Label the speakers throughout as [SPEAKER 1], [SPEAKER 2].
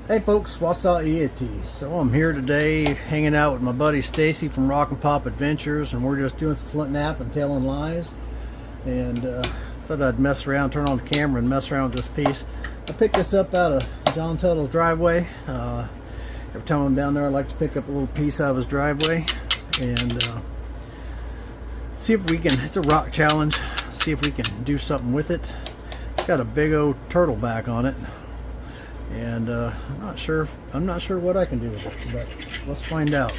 [SPEAKER 1] Hey folks, what's up, iyatee? So I'm here today hanging out with my buddy Stacy from Rockin' Adventures, and we're just doing some flint nap and telling lies. And thought I'd mess around, turn on the camera and mess around with this piece. I picked this up out of John Tuttle's driveway. Every time I'm down there I like to pick up a little piece out of his driveway and see if we can, it's a rock challenge, see if we can do something with it. It's got a big old turtle back on it. And I'm not sure what I can do with it, but let's find out.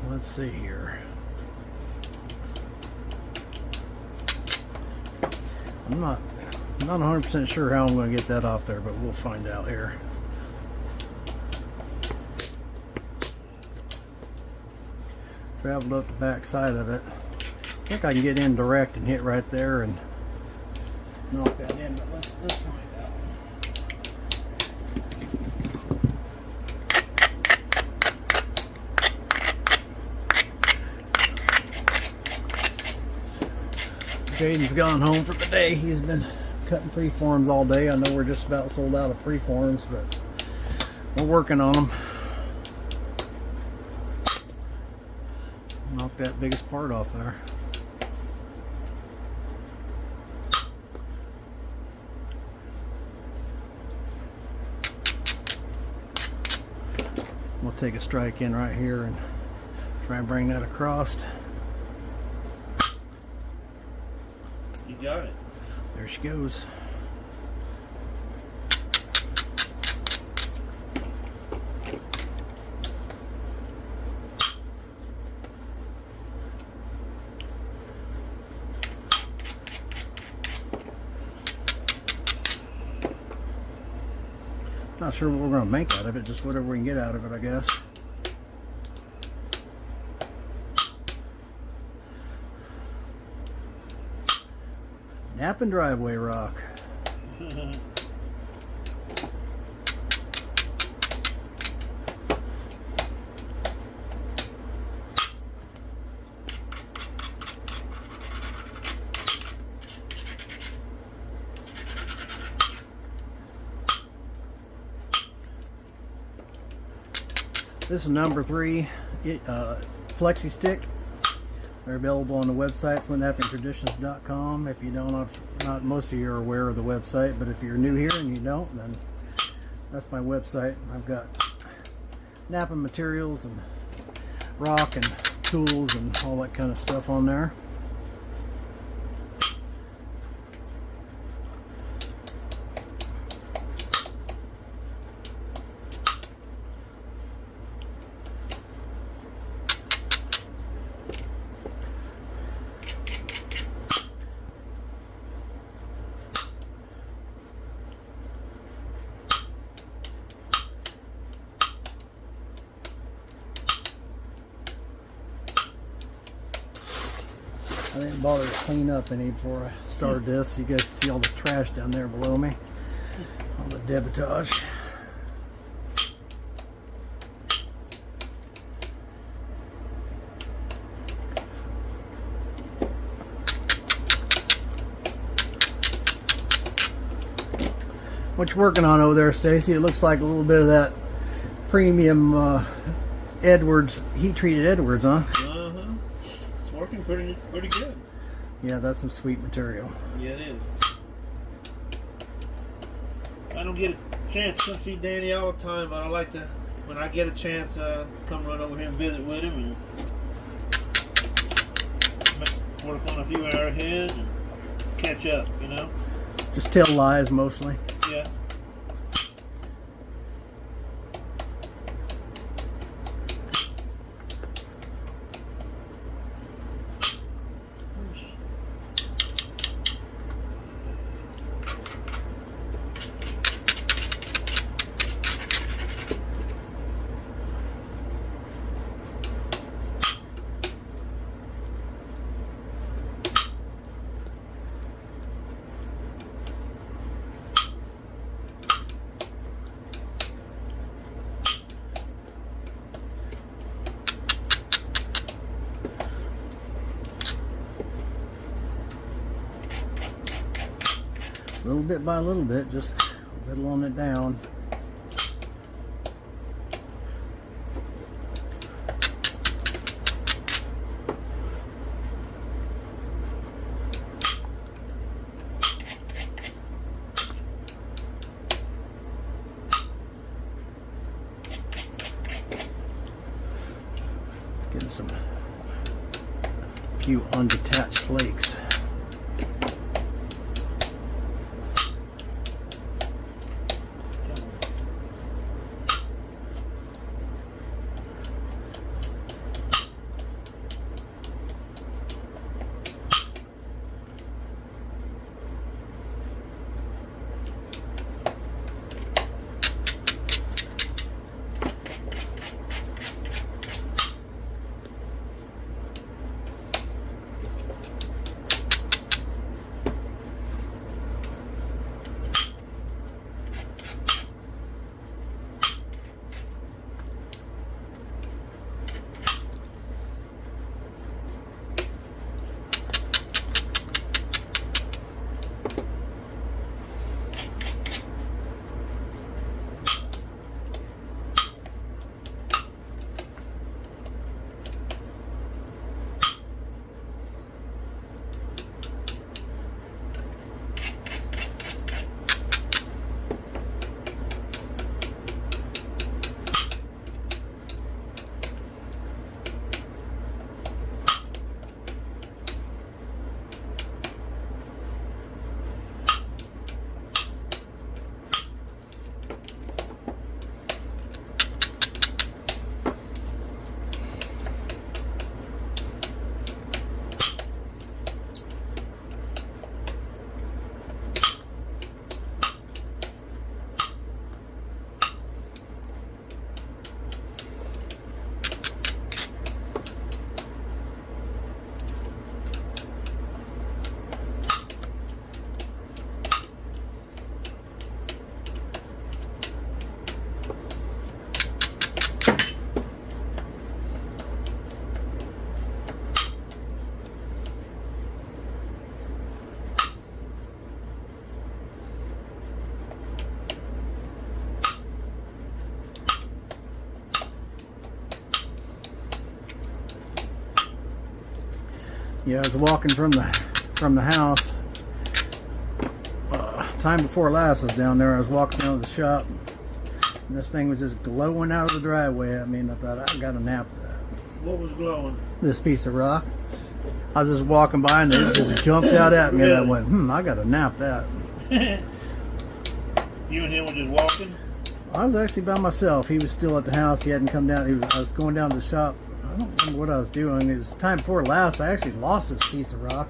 [SPEAKER 1] Let's see here. I'm not 100% sure how I'm going to get that off there, but we'll find out here. Traveled up the back side of it. I think I can get indirect and hit right there and knock that in, but let's find out. Jaden's gone home for the day. He's been cutting preforms all day. I know we're just about sold out of preforms, but we're working on them. Knock that biggest part off there. We'll take a strike in right here and try and bring that across.
[SPEAKER 2] You got it.
[SPEAKER 1] There she goes. Not sure what we're going to make out of it, just whatever we can get out of it, I guess. Napping driveway rock. This is number 3 flexi stick. They're available on the website, flintnappingtraditions.com. If you don't, not most of you are aware of the website, but if you're new here and you don't, then that's my website. I've got napping materials and rock and tools and all that kind of stuff on there. I didn't bother to clean up any before I started this. You guys can see all the trash down there below me. All the debitage. What you working on over there, Stacy? It looks like a little bit of that premium Edwards, heat-treated Edwards, huh?
[SPEAKER 2] Working pretty good.
[SPEAKER 1] Yeah, that's some sweet material.
[SPEAKER 2] Yeah, it is. I don't get a chance to come see Danny all the time, but I like to, when I get a chance, come run over here and visit with him and work on a few arrowheads and catch up, you know?
[SPEAKER 1] Just tell lies mostly.
[SPEAKER 2] Yeah.
[SPEAKER 1] little bit by little bit, just whittling it down. Getting some few undetached flakes. Yeah, I was walking from the house. Time before last I was down there. I was walking down to the shop, and this thing was just glowing out of the driveway at me, and I thought, I got to nap that.
[SPEAKER 2] What was glowing?
[SPEAKER 1] This piece of rock. I was just walking by, and it just jumped out at me,
[SPEAKER 2] Really?
[SPEAKER 1] and I went, I got to nap that.
[SPEAKER 2] You and him were just walking?
[SPEAKER 1] I was actually by myself. He was still at the house. He hadn't come down. I was going down to the shop. I don't remember what I was doing. It was time before last. I actually lost this piece of rock,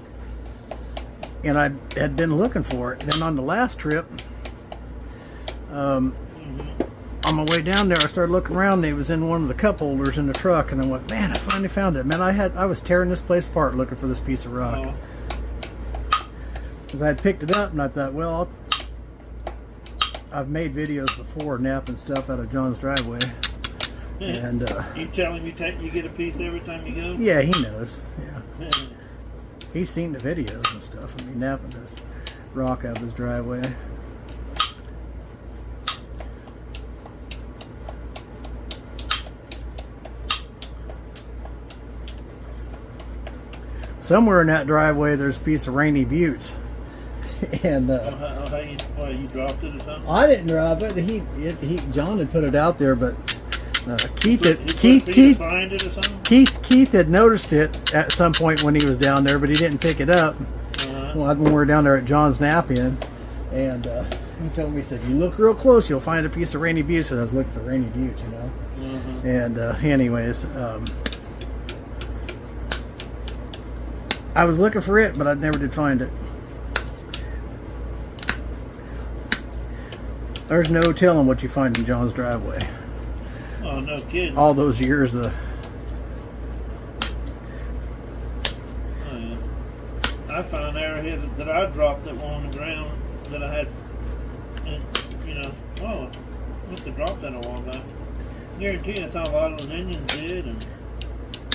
[SPEAKER 1] and I had been looking for it. Then on the last trip, on my way down there, I started looking around, and it was in one of the cup holders in the truck, and I went, man, I finally found it. Man, I was tearing this place apart looking for this piece of rock. Because I had picked it up, and I thought, well, I've made videos before napping stuff out of John's driveway. And
[SPEAKER 2] you tell him you get a piece every time you go?
[SPEAKER 1] Yeah, he knows. Yeah. He's seen the videos and stuff of me napping this rock out of his driveway. Somewhere in that driveway there's a piece of Rainy Buttes. And
[SPEAKER 2] you dropped it or something?
[SPEAKER 1] I didn't drop it. John had put it out there, but Keith had noticed it at some point when he was down there, but he didn't pick it up. When we were down there at John's nap-in, and he told me, he said, you look real close, you'll find a piece of Rainy Buttes. And I was looking for Rainy Buttes, you know. And anyways, I was looking for it, but I never did find it. There's no telling what you find in John's driveway.
[SPEAKER 2] Oh, no kidding.
[SPEAKER 1] All those years.
[SPEAKER 2] Oh, yeah. I found arrowheads that I dropped that were on the ground that I had, and, you know, I must have dropped that a while back. Guarantee that's how a lot of those Indians did, and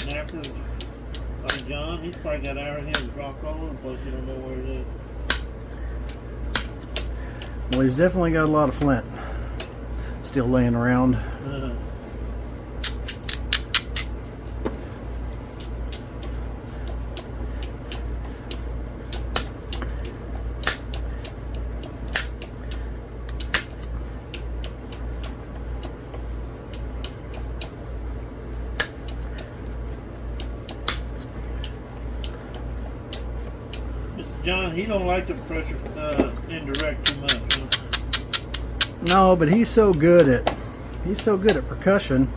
[SPEAKER 2] knappers like John, he's probably got arrowheads dropped all over the place. You don't know where it is.
[SPEAKER 1] Well, he's definitely got a lot of flint still laying around.
[SPEAKER 2] John, he don't like the pressure indirect too much. Huh?
[SPEAKER 1] No, but he's so good at percussion.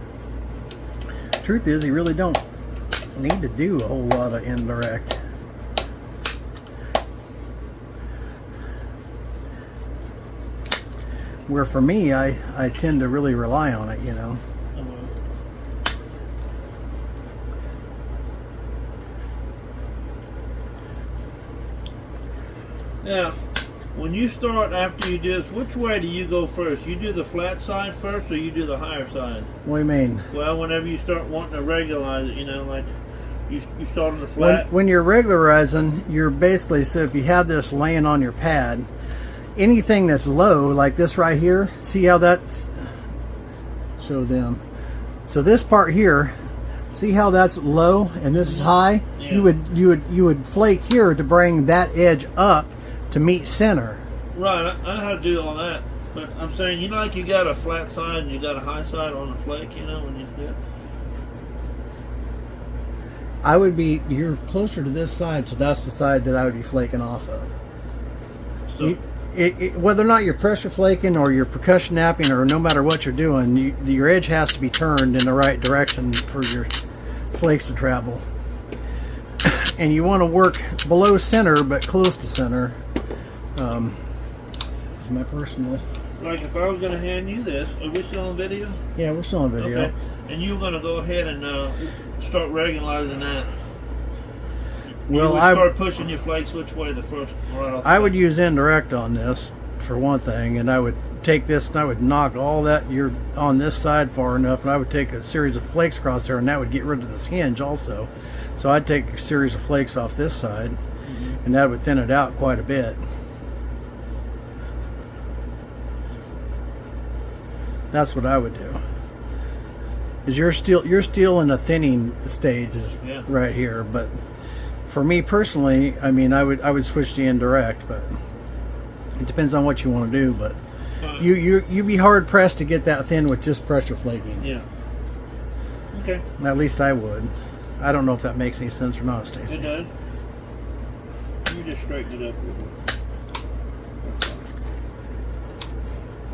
[SPEAKER 1] Truth is, he really don't need to do a whole lot of indirect. Where for me, I tend to really rely on it, you know.
[SPEAKER 2] Now, when you start after you do this, which way do you go first? You do the flat side first, or you do the higher side?
[SPEAKER 1] What do you mean?
[SPEAKER 2] Well, whenever you start wanting to regularize it, you know, like you start on the flat.
[SPEAKER 1] When you're regularizing, you're basically, so if you have this laying on your pad, anything that's low, like this right here, see how that's, show them. So this part here, see how that's low and this is high? Yeah. You would flake here to bring that edge up to meet center.
[SPEAKER 2] Right, I know how to do all that, but I'm saying, you know, like you got a flat side and you got a high side on the flake, you know, when you do it.
[SPEAKER 1] You're closer to this side, so that's the side that I would be flaking off of. So, whether or not you're pressure flaking or you're percussion napping, or no matter what you're doing, your edge has to be turned in the right direction for your flakes to travel. And you want to work below center but close to center. It's my personal.
[SPEAKER 2] Like if I was going to hand you this, are we still on video?
[SPEAKER 1] Yeah, we're still on video.
[SPEAKER 2] Okay. And you're going to go ahead and start regularizing that.
[SPEAKER 1] Well,
[SPEAKER 2] I start pushing your flakes which way the first right off.
[SPEAKER 1] I would use indirect on this for one thing, and I would take this and I would knock all that you're on this side far enough, and I would take a series of flakes across there, and that would get rid of this hinge also. So I'd take a series of flakes off this side, and that would thin it out quite a bit. That's what I would do. Is you're still in a thinning stage right here, but for me personally, I mean, I would switch to indirect, but it depends on what you want to do. But you'd be hard pressed to get that thin with just pressure flaking.
[SPEAKER 2] Yeah. Okay.
[SPEAKER 1] At least I would. I don't know if that makes any sense or not, Stacy.
[SPEAKER 2] It does. You just straighten it up a little bit.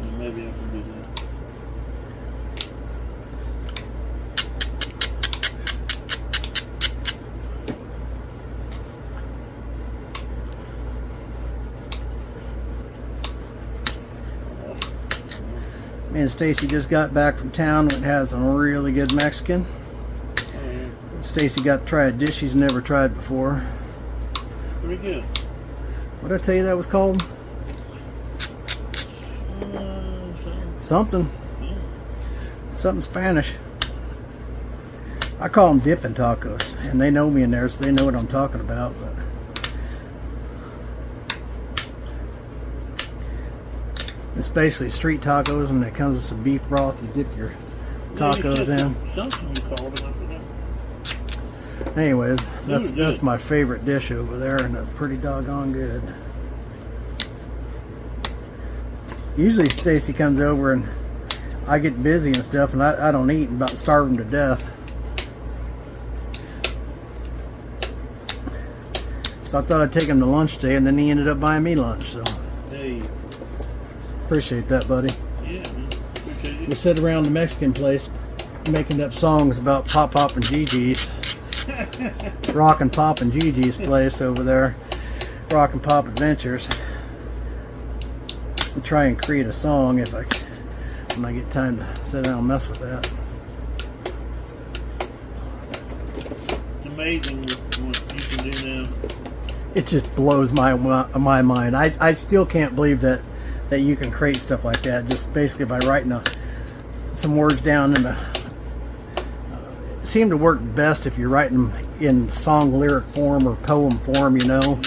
[SPEAKER 2] And maybe I can do that.
[SPEAKER 1] Me and Stacy just got back from town. It has some really good Mexican. Stacy got to try a dish she's never tried before.
[SPEAKER 2] Pretty good.
[SPEAKER 1] What did I tell you that was called? Something. Something Spanish. I call them dipping tacos, and they know me in there, so they know what I'm talking about. But it's basically street tacos, and it comes with some beef broth. You dip your tacos in.
[SPEAKER 2] Something you called it.
[SPEAKER 1] Anyways, that's my favorite dish over there, and it's pretty doggone good. Usually Stacy comes over and I get busy and stuff, and I don't eat, and about to starve him to death. So I thought I'd take him to lunch today, and then he ended up buying me lunch. So
[SPEAKER 2] hey,
[SPEAKER 1] appreciate that, buddy.
[SPEAKER 2] Yeah, man. Appreciate it.
[SPEAKER 1] We sit around the Mexican place making up songs about Pop and Gigi's. Rockin' Pop and Gigi's place over there, Rockin' Pop Adventures. I'll try and create a song when I get time to sit down and mess with that.
[SPEAKER 2] It's amazing what you can do now.
[SPEAKER 1] It just blows my mind. I still can't believe that you can create stuff like that just basically by writing some words down in the. Seem to work best if you're writing them in song lyric form or poem form, you know.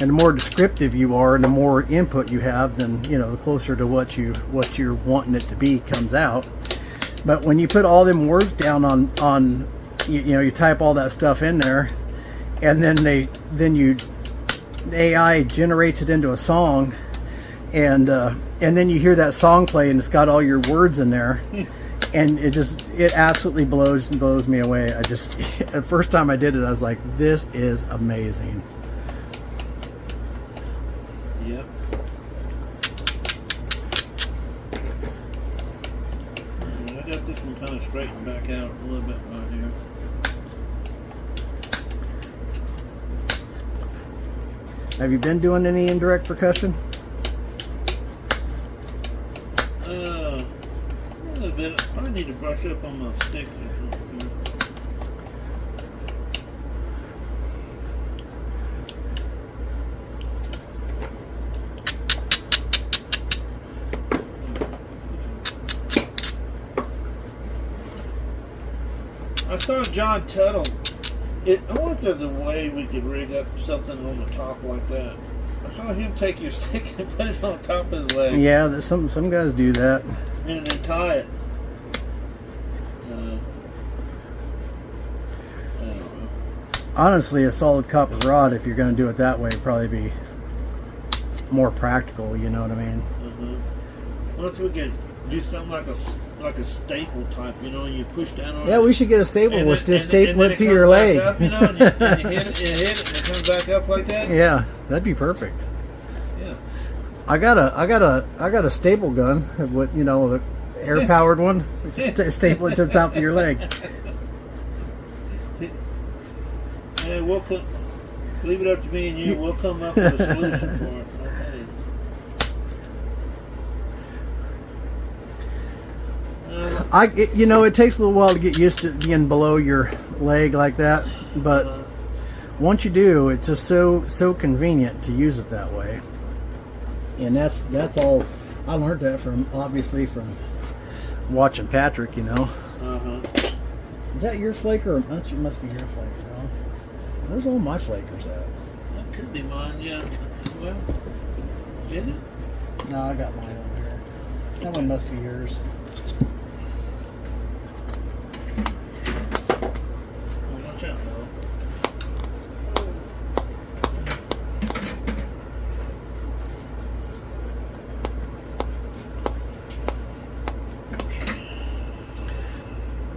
[SPEAKER 1] And the more descriptive you are, and the more input you have, then the closer to what you're wanting it to be comes out. But when you put all them words down on you type all that stuff in there, and then the AI generates it into a song, and then you hear that song play, and it's got all your words in there, and it absolutely blows me away. The first time I did it, I was like, this is amazing.
[SPEAKER 2] Yep. I got this one kind of straightened back out a little bit right here.
[SPEAKER 1] Have you been doing any indirect percussion?
[SPEAKER 2] A little bit. I probably need to brush up on my sticks or something. I saw John Tuttle. I wonder if there's a way we could rig up something on the top like that. I saw him take your stick and put it on top of his leg.
[SPEAKER 1] Yeah, some guys do that.
[SPEAKER 2] And then tie it. I don't know.
[SPEAKER 1] Honestly, a solid copper rod, if you're going to do it that way, would probably be more practical. You know what I mean?
[SPEAKER 2] What if we could do something like a staple type, you push down on it.
[SPEAKER 1] Yeah, we should get a staple. We'll just staple it to your
[SPEAKER 2] leg.
[SPEAKER 1] leg.
[SPEAKER 2] Up, and you hit it, and it comes back up like that.
[SPEAKER 1] Yeah, that'd be perfect.
[SPEAKER 2] Yeah.
[SPEAKER 1] I got a staple gun, with the air powered one. Just staple it to the top of your leg.
[SPEAKER 2] Yeah, leave it up to me and you. We'll come up with a solution for it.
[SPEAKER 1] It takes a little while to get used to being below your leg like that, but once you do, it's just so convenient to use it that way. And that's all. I learned that from watching Patrick. Is that your flaker? It must be your flaker. Huh? Where's all my flakers at?
[SPEAKER 2] That could be mine. Yeah. Well, is it?
[SPEAKER 1] No, I got mine over here. That one must be yours.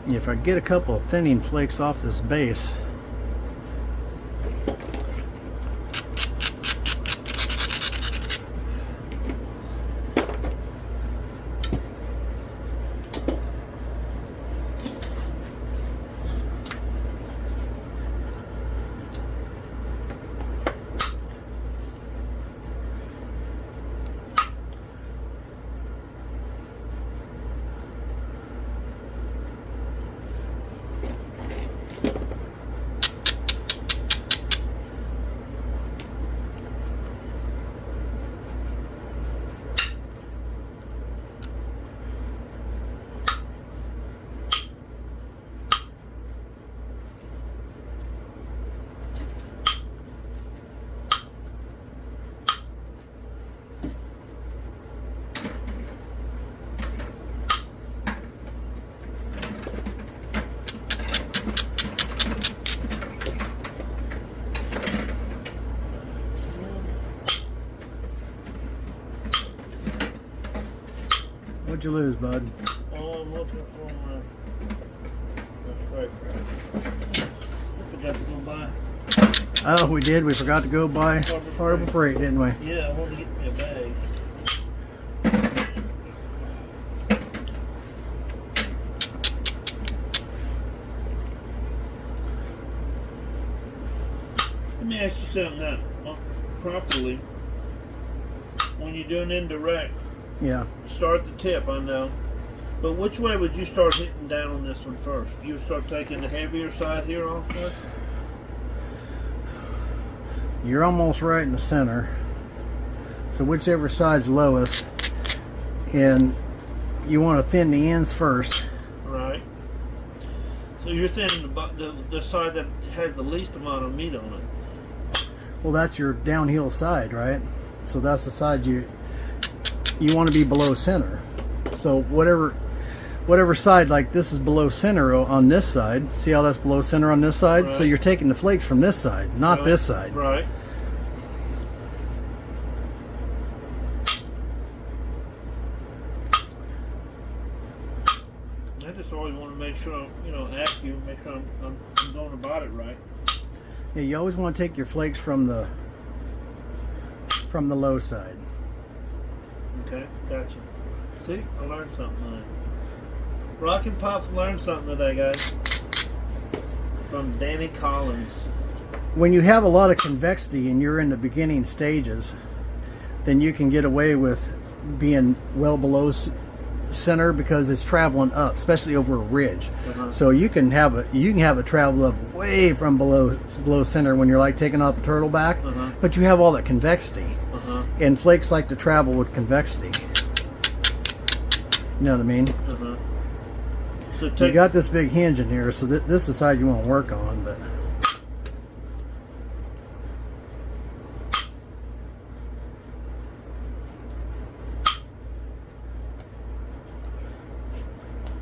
[SPEAKER 1] If I get a couple of thinning flakes off this base, what'd you lose, bud?
[SPEAKER 2] Oh, I'm looking for that's right. I forgot to go buy.
[SPEAKER 1] Oh, we did. We forgot to go buy Harbor Freight, didn't we?
[SPEAKER 2] Yeah, I wanted to get me a bag. Let me ask you something now. Properly, when you do an indirect,
[SPEAKER 1] Yeah.
[SPEAKER 2] start the tip, I know. But which way would you start hitting down on this one first? You would start taking the heavier side here off first?
[SPEAKER 1] You're almost right in the center. So whichever side's lowest, and you want to thin the ends first.
[SPEAKER 2] Right. So you're thinning the side that has the least amount of meat on it.
[SPEAKER 1] Well, that's your downhill side, right? So that's the side you want to be below center. So whatever side, like this is below center on this side. See how that's below center on this side?
[SPEAKER 2] Right.
[SPEAKER 1] So you're taking the flakes from this side, not this side.
[SPEAKER 2] Right. I just always want to make sure, ask you, make sure I'm going about it right.
[SPEAKER 1] Yeah, you always want to take your flakes from the low side.
[SPEAKER 2] Okay, gotcha. See, I learned something today. Rockin' Pops learned something today, guys. From Danny Collins.
[SPEAKER 1] When you have a lot of convexity and you're in the beginning stages, then you can get away with being well below center because it's traveling up, especially over a ridge. So you can have it travel up way from below center when you're like taking off the turtle back, but you have all that convexity, and flakes like to travel with convexity. You know what I mean?
[SPEAKER 2] So
[SPEAKER 1] You got this big hinge in here, so this is the side you want to work on, but.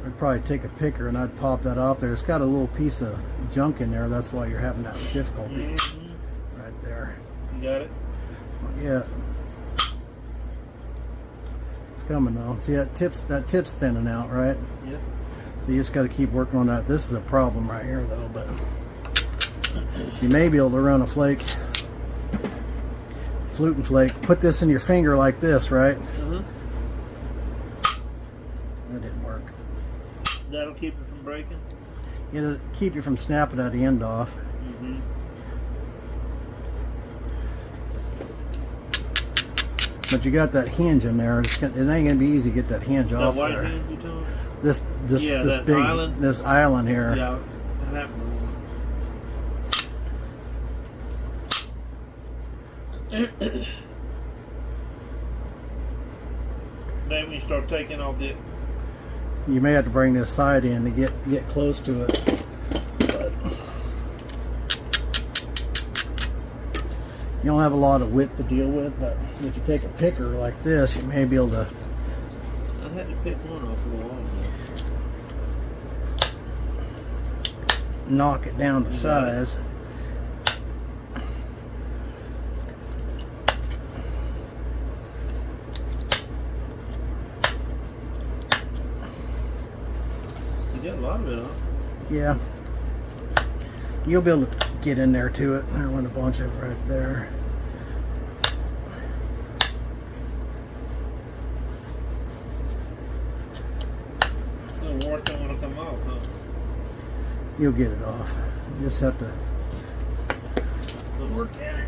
[SPEAKER 1] I'd probably take a picker and I'd pop that off there. It's got a little piece of junk in there. That's why you're having that difficulty right there.
[SPEAKER 2] You got it?
[SPEAKER 1] Yeah. It's coming though. See that tip's thinning out, right?
[SPEAKER 2] Yep.
[SPEAKER 1] So you just got to keep working on that. This is a problem right here though, but you may be able to run a flake, fluting flake. Put this in your finger like this, right? That didn't work.
[SPEAKER 2] That'll keep it from breaking?
[SPEAKER 1] It'll keep you from snapping that end off. But you got that hinge in there. It ain't gonna be easy to get that hinge off
[SPEAKER 2] white
[SPEAKER 1] there.
[SPEAKER 2] hinge you talking?
[SPEAKER 1] This
[SPEAKER 2] that
[SPEAKER 1] big
[SPEAKER 2] island?
[SPEAKER 1] this island here.
[SPEAKER 2] Yeah, that one. Then when you start taking off the.
[SPEAKER 1] You may have to bring this side in to get close to it. But you don't have a lot of width to deal with, but if you take a picker like this, you may be able to.
[SPEAKER 2] I had to pick one off a little while ago.
[SPEAKER 1] Knock it down to size.
[SPEAKER 2] You got a lot of it off.
[SPEAKER 1] Yeah. You'll be able to get in there to it. There went a bunch of it right there.
[SPEAKER 2] The wart don't want to come off, huh?
[SPEAKER 1] You'll get it off. You just have to
[SPEAKER 2] Work at it.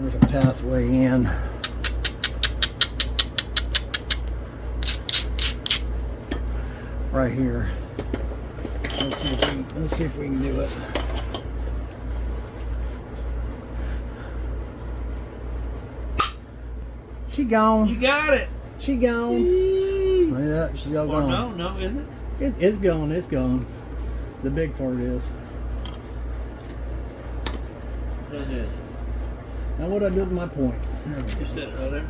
[SPEAKER 1] There's a pathway in. Right here. Let's see if we can do it. She gone.
[SPEAKER 2] You got it.
[SPEAKER 1] She gone. Look at that. She's all gone.
[SPEAKER 2] No, is it?
[SPEAKER 1] It's gone. It's gone. The big part is.
[SPEAKER 2] That's it.
[SPEAKER 1] Now what I do with my point? There we go.
[SPEAKER 2] You set it right there.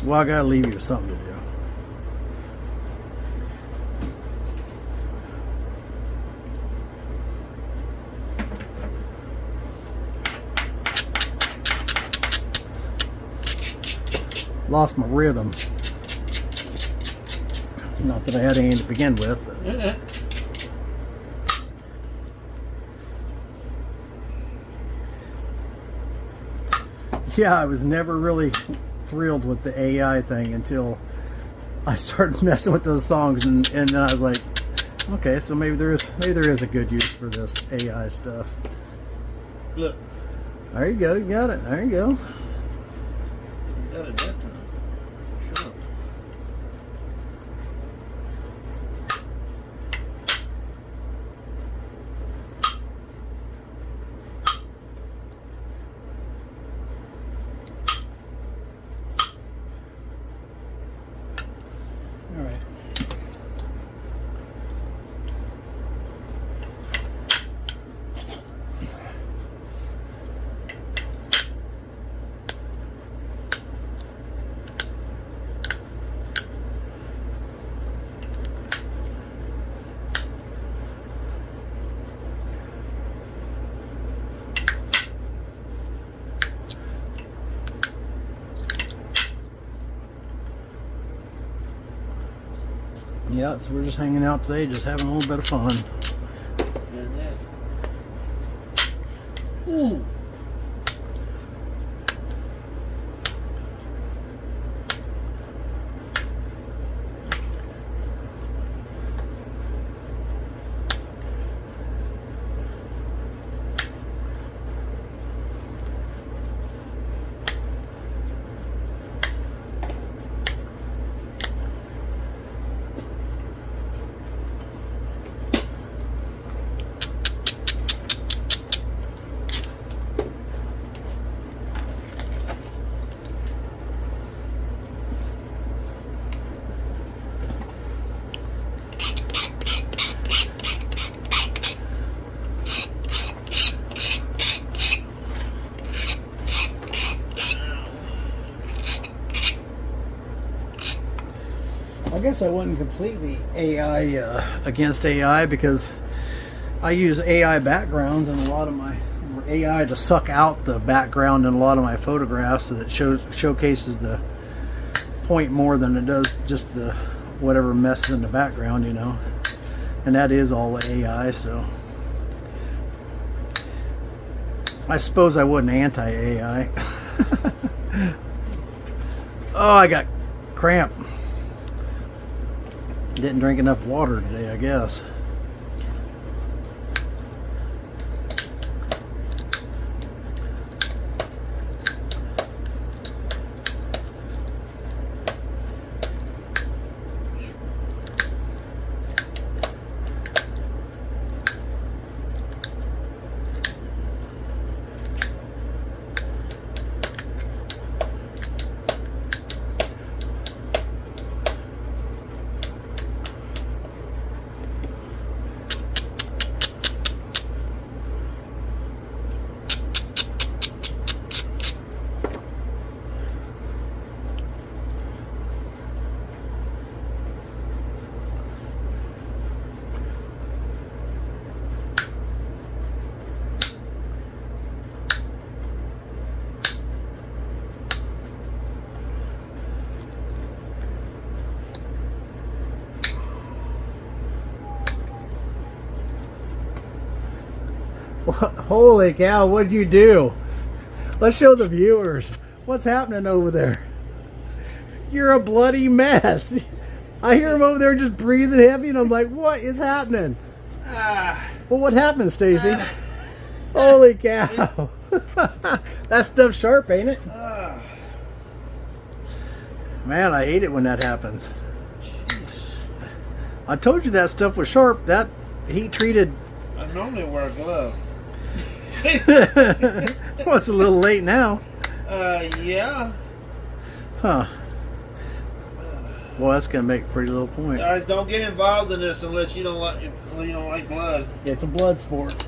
[SPEAKER 1] Well, I gotta leave you something to do. Lost my rhythm. Not that I had any to begin with, but yeah, I was never really thrilled with the AI thing until I started messing with those songs, and then I was like, okay, so maybe there is a good use for this AI stuff.
[SPEAKER 2] Look.
[SPEAKER 1] There you go, you got it. There you go.
[SPEAKER 2] You got it that time. Sure.
[SPEAKER 1] Yeah, so we're just hanging out today, just having a little bit of fun.
[SPEAKER 2] Ooh.
[SPEAKER 1] I guess I wasn't completely AI against AI, because I use AI backgrounds in a lot of my AI to suck out the background in a lot of my photographs, so that showcases the point more than it does just the whatever messes in the background, you know. And that is all AI, so I suppose I wasn't anti-AI. Oh, I got cramp. Didn't drink enough water today, I guess. Holy cow, what'd you do? Let's show the viewers what's happening over there. You're a bloody mess. I hear him over there just breathing heavy, and I'm like, what is happening? Well, what happened, Stacy? Holy cow. That stuff's sharp, ain't it? Man, I hate it when that happens.
[SPEAKER 2] Jeez.
[SPEAKER 1] I told you that stuff was sharp. That heat treated.
[SPEAKER 2] I normally wear a glove.
[SPEAKER 1] Well, it's a little late now.
[SPEAKER 2] Yeah.
[SPEAKER 1] Huh. Well, that's gonna make a pretty little point.
[SPEAKER 2] Guys, don't get involved in this unless you don't like blood.
[SPEAKER 1] It's a blood sport.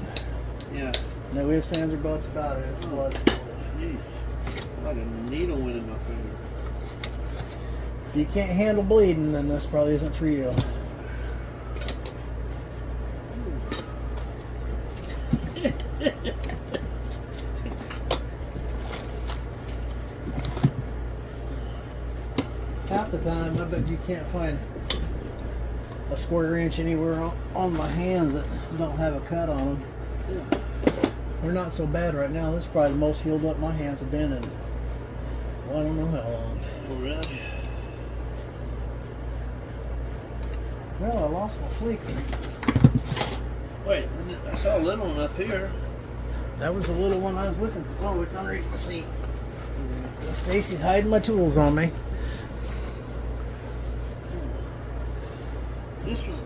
[SPEAKER 2] Yeah.
[SPEAKER 1] No ifs, ands, or buts about it. It's a blood sport.
[SPEAKER 2] Jeez. Like a needle went in my finger.
[SPEAKER 1] If you can't handle bleeding, then this probably isn't for you. Half the time, I bet you can't find a square inch anywhere on my hands that don't have a cut on them. Yeah. They're not so bad right now. This is probably the most healed up my hands have been in, well, I don't know how long.
[SPEAKER 2] Oh, really?
[SPEAKER 1] Well, I lost my fleeker.
[SPEAKER 2] Wait, I saw a little one up here.
[SPEAKER 1] That was the little one I was looking for. Oh, it's underneath the seat. Stacy's hiding my tools on me.
[SPEAKER 2] This was,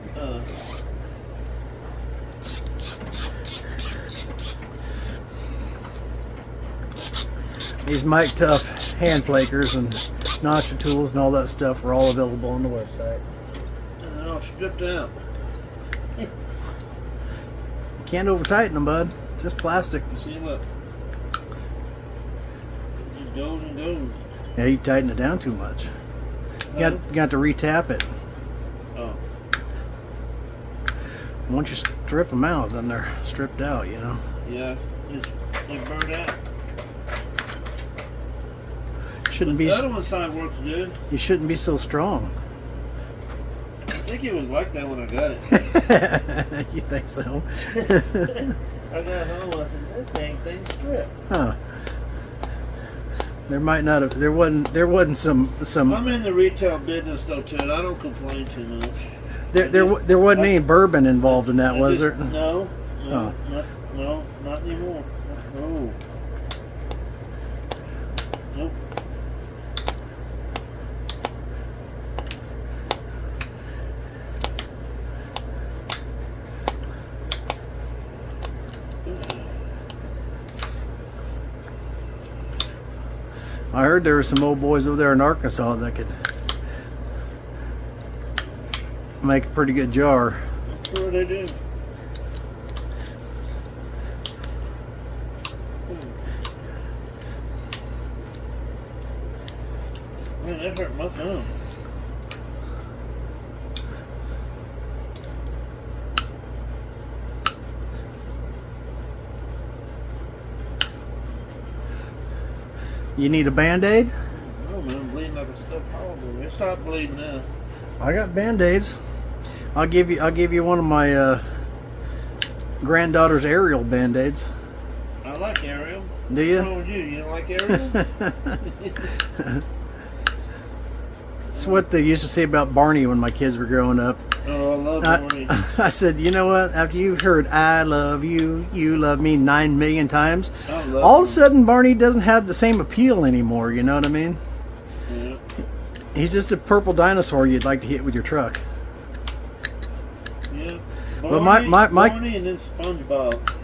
[SPEAKER 1] These Mike Tough hand flakers and notcher tools and all that stuff are all available on the website.
[SPEAKER 2] they're all stripped out.
[SPEAKER 1] You can't over tighten them, bud. Just plastic.
[SPEAKER 2] See, look. It just goes and goes.
[SPEAKER 1] Yeah, you tighten it down too much. You got to retap it.
[SPEAKER 2] Oh.
[SPEAKER 1] Once you strip them out, then they're stripped out, you know.
[SPEAKER 2] Yeah, they burned out.
[SPEAKER 1] Shouldn't be.
[SPEAKER 2] The other one side works good.
[SPEAKER 1] You shouldn't be so strong.
[SPEAKER 2] I think it was like that when I got it.
[SPEAKER 1] You think so?
[SPEAKER 2] I got home. I said, "That dang thing stripped."
[SPEAKER 1] Huh. There might not have. There wasn't some.
[SPEAKER 2] I'm in the retail business though too, and I don't complain too much.
[SPEAKER 1] There wasn't any bourbon involved in that, was there?
[SPEAKER 2] No,
[SPEAKER 1] Oh.
[SPEAKER 2] not anymore. No. Nope.
[SPEAKER 1] I heard there were some old boys over there in Arkansas that could make a pretty good jar.
[SPEAKER 2] I'm sure they do. Man, that hurt my thumb.
[SPEAKER 1] You need a Band-Aid?
[SPEAKER 2] Oh man, I'm bleeding like a stuffed hog. It stopped bleeding now.
[SPEAKER 1] I got Band-Aids. I'll give you one of my granddaughter's Ariel Band-Aids.
[SPEAKER 2] I like Ariel.
[SPEAKER 1] Do you?
[SPEAKER 2] What's wrong with you? You don't like Ariel?
[SPEAKER 1] It's what they used to say about Barney when my kids were growing up.
[SPEAKER 2] Oh, I love Barney.
[SPEAKER 1] I said, you know what? After you've heard "I love you, you love me" 9 million times, all of a sudden Barney doesn't have the same appeal anymore. You know what I mean?
[SPEAKER 2] Yeah.
[SPEAKER 1] He's just a purple dinosaur you'd like to hit with your truck.
[SPEAKER 2] Yeah.
[SPEAKER 1] But
[SPEAKER 2] Barney and then SpongeBob.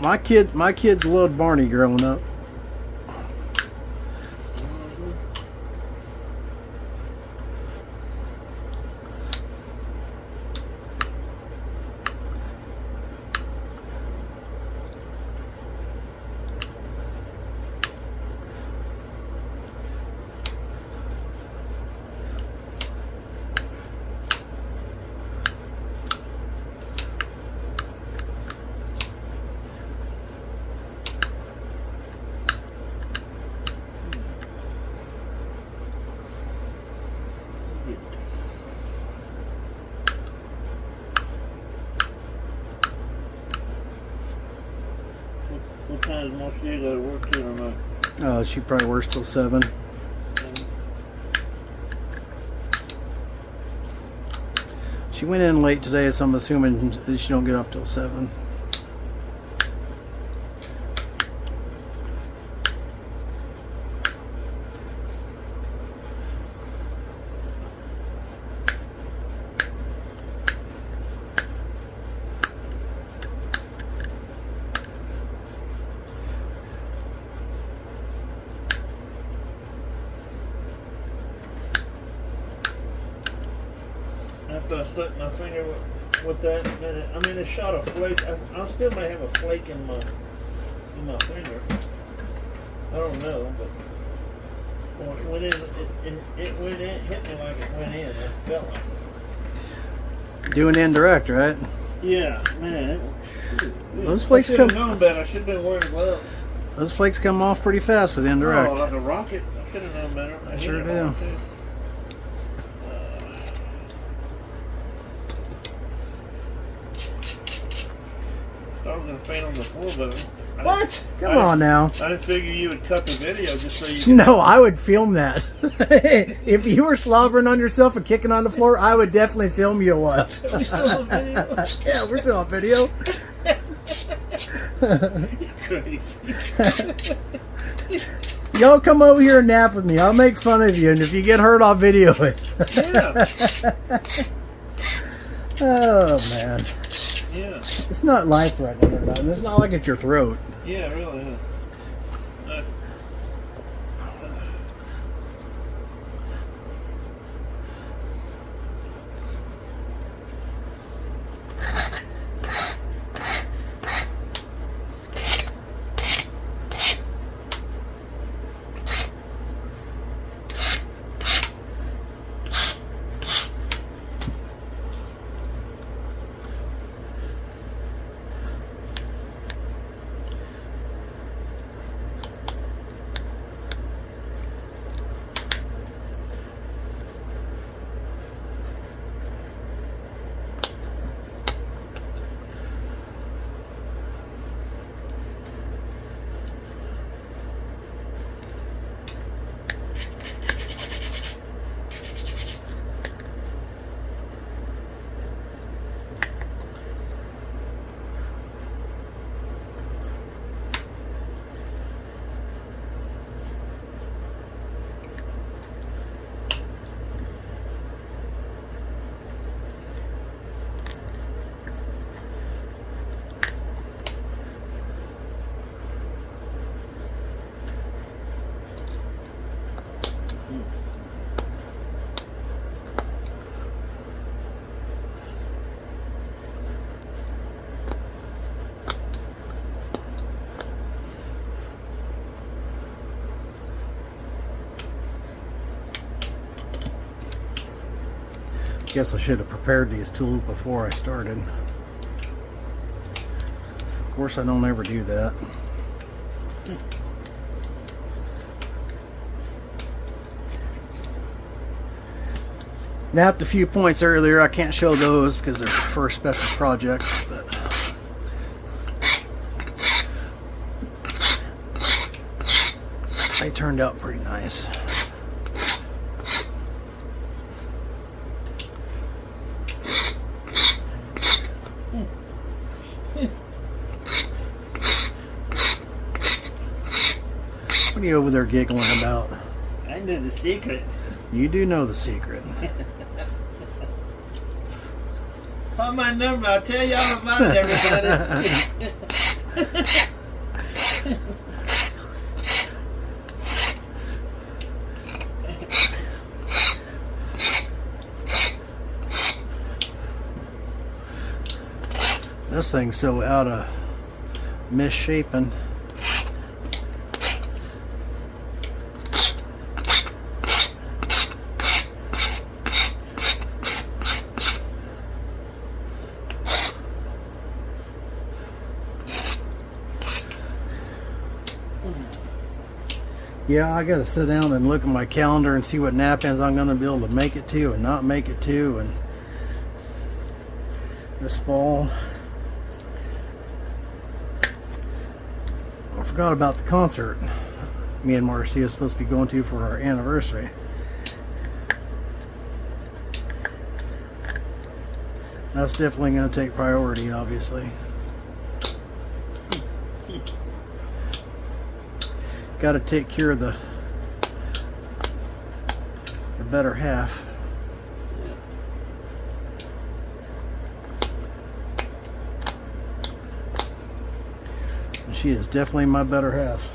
[SPEAKER 1] My kids loved Barney growing up.
[SPEAKER 2] What time is most of you got to work till tonight?
[SPEAKER 1] She probably works till 7. She went in late today, so I'm assuming that she don't get off till 7.
[SPEAKER 2] After I stuck my finger with that, then it shot a flake. I still may have a flake in my finger. I don't know, but when it went in, it went in, hit me like it went in. It felt like it.
[SPEAKER 1] Doing indirect, right?
[SPEAKER 2] Yeah, man.
[SPEAKER 1] Those flakes
[SPEAKER 2] I should have known better. I should have been wearing a glove.
[SPEAKER 1] Those flakes come off pretty fast with indirect.
[SPEAKER 2] Oh, like a rocket. I should have known better.
[SPEAKER 1] I sure do.
[SPEAKER 2] I was gonna faint on the floor, but
[SPEAKER 1] What? Come on now.
[SPEAKER 2] I didn't figure you would cut the video just so you.
[SPEAKER 1] No, I would film that. If you were slobbering on yourself and kicking on the floor, I would definitely film you a while.
[SPEAKER 2] Are we still on video?
[SPEAKER 1] Yeah, we're still on video.
[SPEAKER 2] Crazy.
[SPEAKER 1] Y'all come over here and nap with me. I'll make fun of you, and if you get hurt, I'll video it.
[SPEAKER 2] Yeah.
[SPEAKER 1] Oh man.
[SPEAKER 2] Yeah.
[SPEAKER 1] It's not life-threatening or nothing. It's not like it's your throat.
[SPEAKER 2] Yeah, really. Yeah.
[SPEAKER 1] Guess I should have prepared these tools before I started. Of course, I don't ever do that. Napped a few points earlier. I can't show those because they're for a special project, but they turned out pretty nice. What are you over there giggling about?
[SPEAKER 2] I know the secret.
[SPEAKER 1] You do know the secret.
[SPEAKER 2] Call my number, I'll tell you all about it, everybody.
[SPEAKER 1] This thing's so out of misshapen. Yeah, I gotta sit down and look at my calendar and see what nap ends I'm gonna be able to make it to and not make it to, and this fall. I forgot about the concert me and Marcy are supposed to be going to for our anniversary. That's definitely gonna take priority, obviously. Got to take care of the better half. And she is definitely my better half.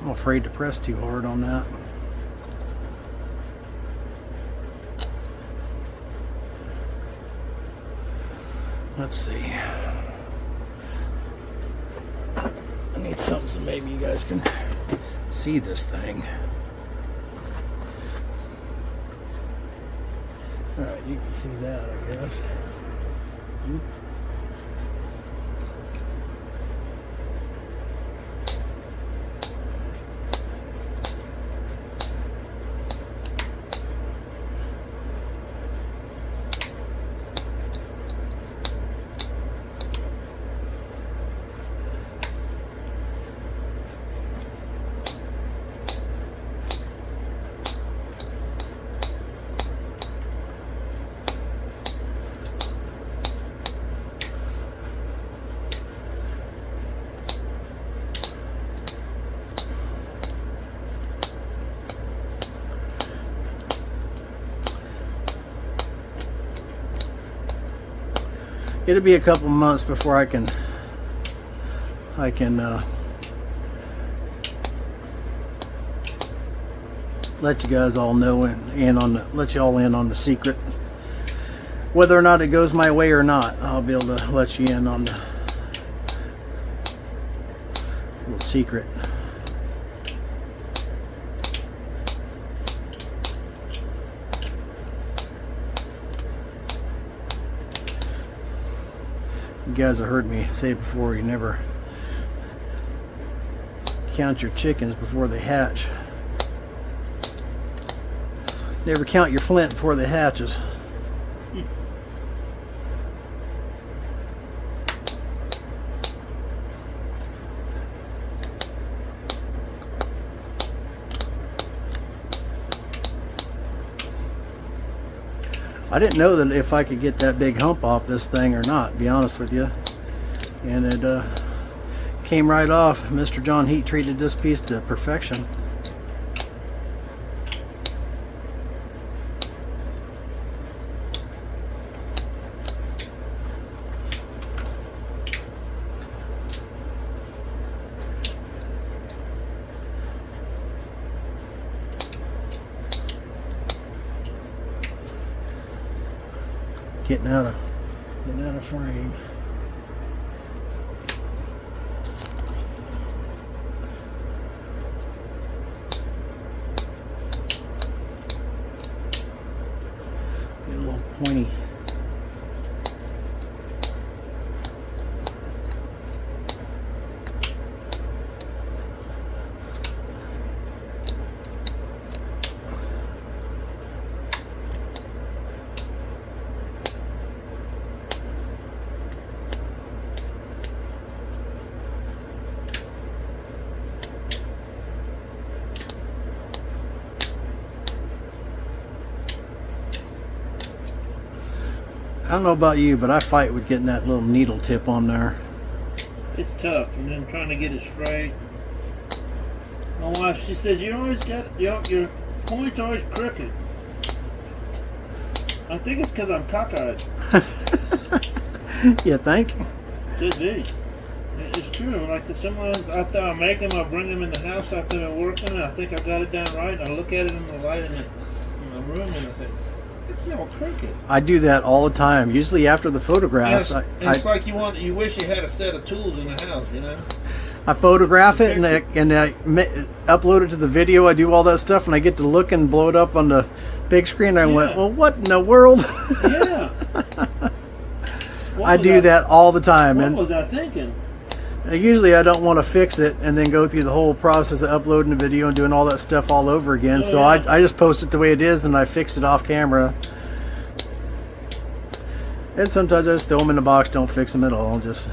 [SPEAKER 1] I'm afraid to press too hard on that. Let's see. I need something so maybe you guys can see this thing. Alright, you can see that, I guess. Oop. It'll be a couple months before I can let you guys all know and let you all in on the secret. Whether or not it goes my way or not, I'll be able to let you in on the little secret. You guys have heard me say before, you never count your chickens before they hatch. Never count your flint before they hatches. I didn't know that if I could get that big hump off this thing or not, to be honest with you. And it came right off. Mr. John heat treated this piece to perfection. Getting out of frame. Get a little pointy. I don't know about you, but I fight with getting that little needle tip on there.
[SPEAKER 2] It's tough, and then trying to get it straight. My wife, she says, you always got, your point's always crooked. I think it's because I'm cockeyed.
[SPEAKER 1] Yeah, thank you.
[SPEAKER 2] Could be. It's true. Like sometimes after I make them, I'll bring them in the house after they're working, and I think I got it down right. I look at it in the light in the room, and I say, it's all crooked.
[SPEAKER 1] I do that all the time. Usually after the photographs,
[SPEAKER 2] it's like you wish you had a set of tools in the house, you know.
[SPEAKER 1] I photograph it and I upload it to the video. I do all that stuff, and I get to look and blow it up on the big screen. I went, well, what in the world?
[SPEAKER 2] Yeah.
[SPEAKER 1] I do that all the time.
[SPEAKER 2] What was I thinking?
[SPEAKER 1] Usually I don't want to fix it and then go through the whole process of uploading the video and doing all that stuff all over again. So I just post it the way it is, and I fix it off camera. And sometimes I just throw them in the box, don't fix them at all. Just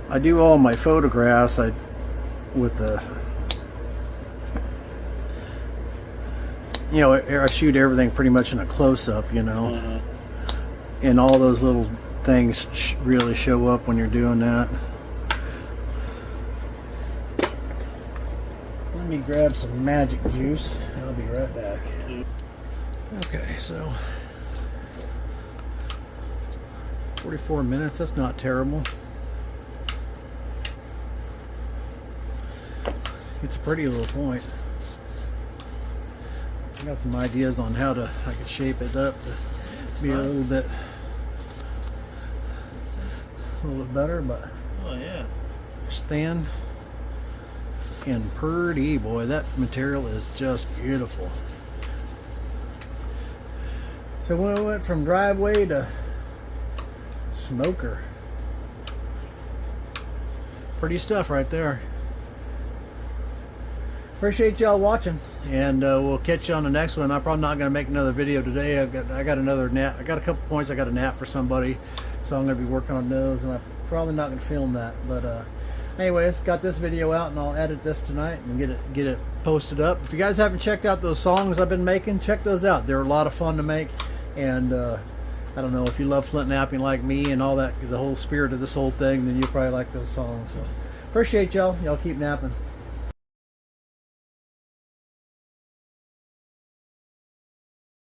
[SPEAKER 1] I do all my photographs with the, you know, I shoot everything pretty much in a close-up, you know, and all those little things really show up when you're doing that. Let me grab some magic juice. I'll be right back. Okay, so 44 minutes, that's not terrible. It's a pretty little point. I got some ideas on how I could shape it up to be a little bit better, but it's thin and pretty. Boy, that material is just beautiful. So we went from Driveway to smoker. Pretty stuff right there. Appreciate y'all watching, and we'll catch you on the next one. I'm probably not going to make another video today. I got another nap. I got a couple points. I got a nap for somebody, so I'm going to be working on those, and I'm probably not going to film that. But anyways, got this video out, and I'll edit this tonight and get it posted up. If you guys haven't checked out those songs I've been making, check those out. They're a lot of fun to make, and I don't know, if you love Flintnapping like me and all that, the whole spirit of this whole thing, then you'll probably like those songs. So appreciate y'all. Y'all keep napping.